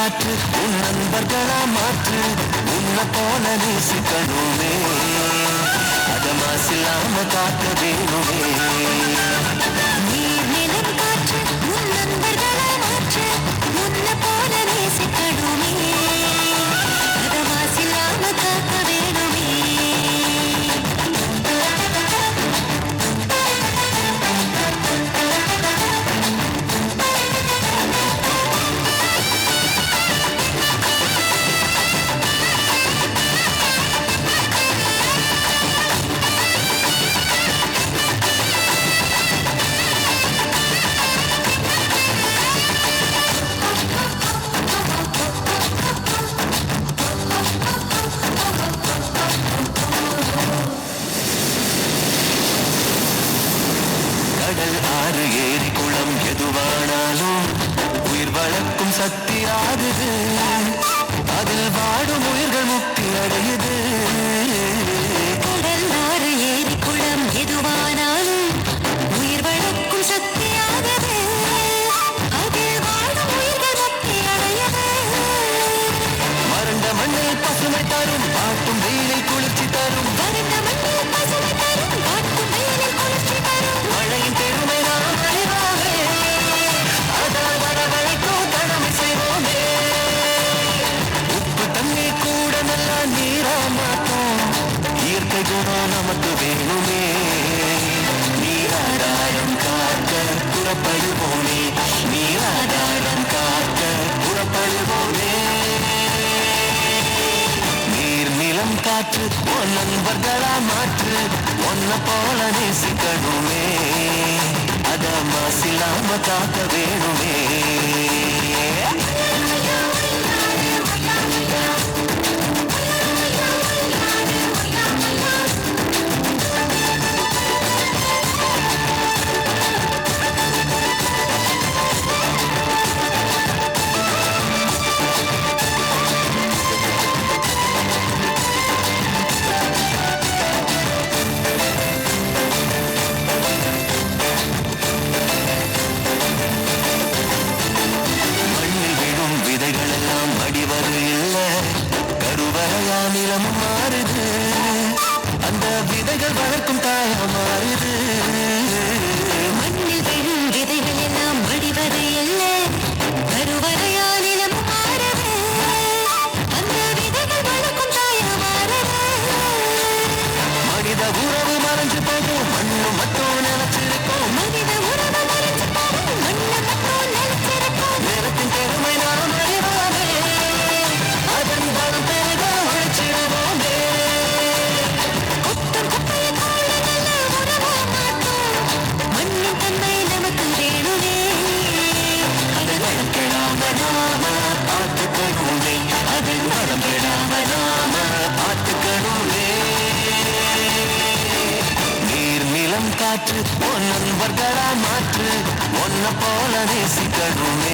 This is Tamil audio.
காற்று உன் நண்பர்களா மாற்று உன்னை போல நேசிக்கணுமே அத மாசில்லாம காக்க வேணுமே நீர் நிலம் காற்று உன் நண்பர்களா மாற்று உன்னை போல நேசிக்கணுமே அத மாசில்லாம காக்க வேணுமே கடல் ஆறு ஏரி குளம் எதுவானாலும் உயிர் வளர்க்கும் சக்தி ஆகுது அதில் வாடும் உயிர்கள் முக்தி அடையுது கடல் ஆறு ஏரி குளம் எதுவானாலும் உயிர் வளர்க்கும் சக்தியாகவே அதில் வாழும் உயிர்கள் முக்தி அடையவே மறந்த மண்ணில் பசுமை தரும் பாட்டும் வெயிலில் குளிர்ச்சி தரும் வறண்ட மண்ணில் பசுமை தரும் காட்டும் வெயிலில் குளிர்ச்சி தரும் மழையின் பெருமை நாம் அறிவோமே அதால் வரவழைக்கும் கடமை செய்வோமே உப்பு தண்ணீர் கூட நல்லா நீரா மாட்டோம் இயற்கை குணம் நமக்கு வேணுமே நீராதாரம் காக்க புறப்படுவோமே நீராதாரம் காக்க புறப்படுவோமே நீர் நிலம் காற்று உன் நண்பர்களா மாற்று உன்னை போல நேசிக்கணுமே அத மாசில்லாம காக்க வேணுமே மண்ணில் விழும் விதைகள் எல்லாம் அடிவது இல்ல கருவறையா நிலம் மாறுது அந்த விதைகள் வளர்க்கும் தாயா மாறுது மண்ணில் விழும் விதைகள் எல்லாம் வடிவது அல்ல கருவறையால் நிலம் மாறவே அந்த விதைகள் வளர்க்கும் தாயா மாறவே மனித உறவு மறைஞ்சு போகும் மண்ணு மட்டும் நினைச்சிருக்கோம் மனித உறவு மறைஞ்சு போகும் மண்ணை மட்டும் நிலைச்சிருக்கும் நேரத்தின் பெருமை நாம் அறிவோமே அதன் பலம் பெருக உழைச்சிடுவோமே கொட்டும் குப்பையை போல நல்ல உறவா மாட்டோம் மண்ணின் தன்மை நமக்கு வேணுமே அதை வளம் கெடாம நாம பார்த்துக்கணுமே அதை வளம் கெடாம நாம பார்த்துக்கணுமே நீர் நிலம் காற்று உன் நண்பர்களா மாற்று உன்னை போல நேசிக்கணுமே